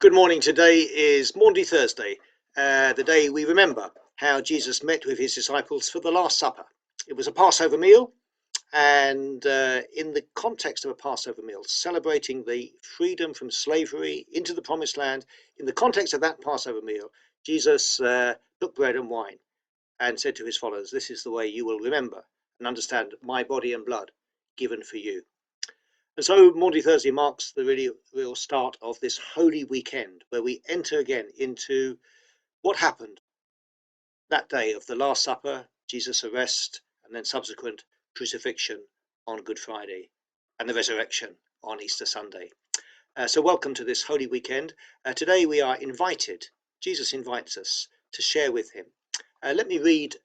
Good morning. Today is Maundy Thursday, the day we remember how Jesus met with his disciples for the Last Supper. It was a Passover meal, and in the context of a Passover meal, celebrating the freedom from slavery into the Promised Land, in the context of that Passover meal, Jesus took bread and wine and said to his followers, "This is the way you will remember and understand my body and blood given for you." And so Maundy Thursday marks the really real start of this Holy Weekend, where we enter again into what happened that day of the Last Supper, Jesus' arrest, and then subsequent crucifixion on Good Friday, and the resurrection on Easter Sunday. So welcome to this Holy Weekend. Today we are invited, Jesus invites us to share with him. Let me read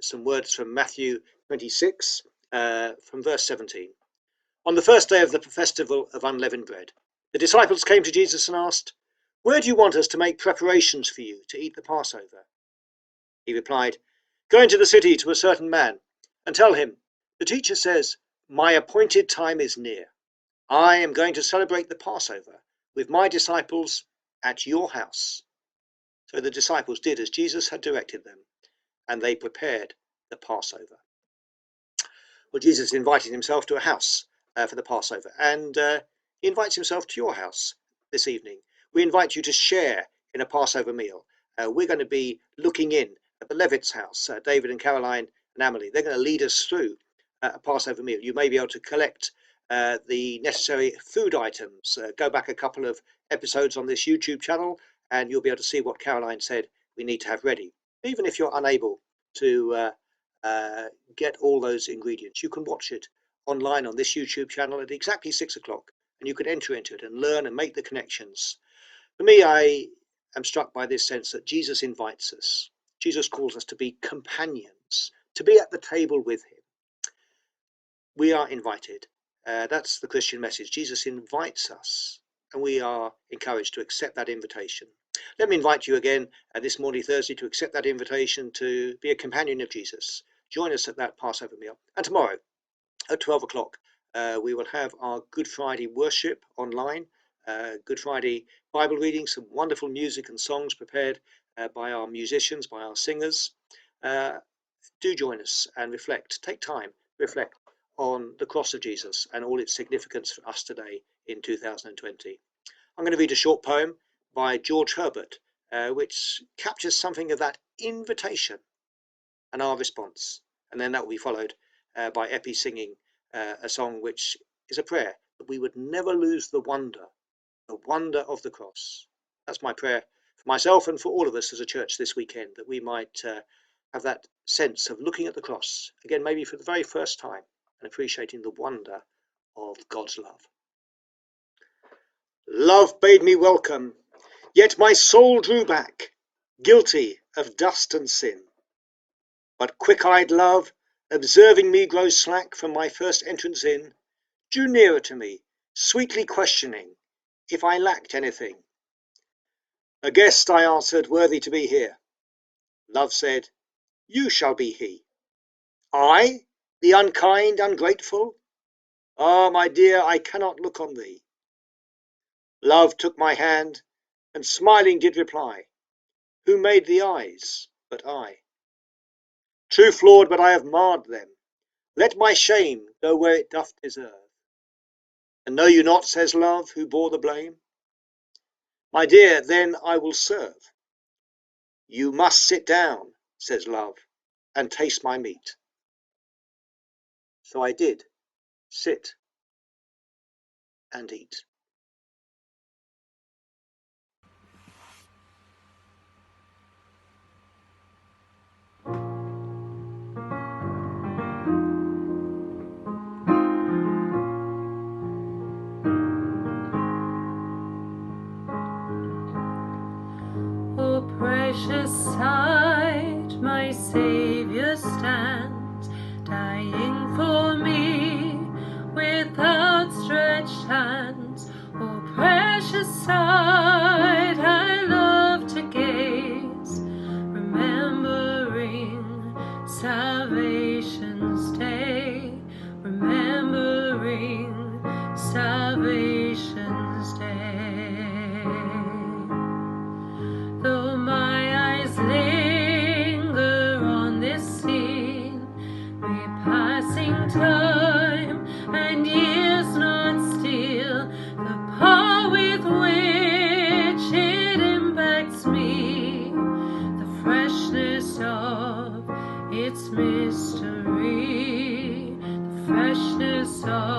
some words from Matthew 26, from verse 17. On the first day of the festival of unleavened bread, the disciples came to Jesus and asked, "Where do you want us to make preparations for you to eat the Passover?" He replied, "Go into the city to a certain man and tell him, 'The teacher says, my appointed time is near. I am going to celebrate the Passover with my disciples at your house.'" So the disciples did as Jesus had directed them, and they prepared the Passover. Well, Jesus invited himself to a house for the Passover, and he invites himself to your house this evening. We invite you to share in a Passover meal. We're going to be looking in at the Levitt's house, David and Caroline and Emily. They're going to lead us through a Passover meal. You may be able to collect the necessary food items. Go back a couple of episodes on this YouTube channel, and you'll be able to see what Caroline said we need to have ready. Even if you're unable to get all those ingredients, you can watch it online on this YouTube channel at exactly 6 o'clock, and you can enter into it and learn and make the connections. For me, I am struck by this sense that Jesus invites us. Jesus calls us to be companions, to be at the table with him. We are invited. That's the Christian message. Jesus invites us, and we are encouraged to accept that invitation. Let me invite you again this Maundy Thursday to accept that invitation to be a companion of Jesus. Join us at that Passover meal. And tomorrow at 12 o'clock, we will have our Good Friday worship online, Good Friday Bible reading, some wonderful music and songs prepared by our musicians, by our singers. Do join us and reflect. Take time, reflect on the cross of Jesus and all its significance for us today in 2020. I'm going to read a short poem by George Herbert, which captures something of that invitation and our response. And then that will be followed by Eppie singing a song which is a prayer that we would never lose the wonder of the cross. That's my prayer for myself and for all of us as a church this weekend, that we might have that sense of looking at the cross again, maybe for the very first time, and appreciating the wonder of God's love. Love bade me welcome, yet my soul drew back, guilty of dust and sin. But quick-eyed love, observing me grow slack from my first entrance in, drew nearer to me, sweetly questioning if I lacked anything. "A guest," I answered, "worthy to be here." Love said, "You shall be he." "I, the unkind, ungrateful? Ah, my dear, I cannot look on thee." Love took my hand, and smiling did reply, "Who made the eyes but I? True flawed, but I have marred them. Let my shame go where it doth deserve." "And know you not," says Love, "who bore the blame? My dear, then I will serve." "You must sit down," says Love, "and taste my meat." So I did sit and eat. O precious sight, my Saviour stands, dying for me with outstretched hands. O precious sight, I love to gaze, remembering salvation's day, remembering salvation's day. sorrow.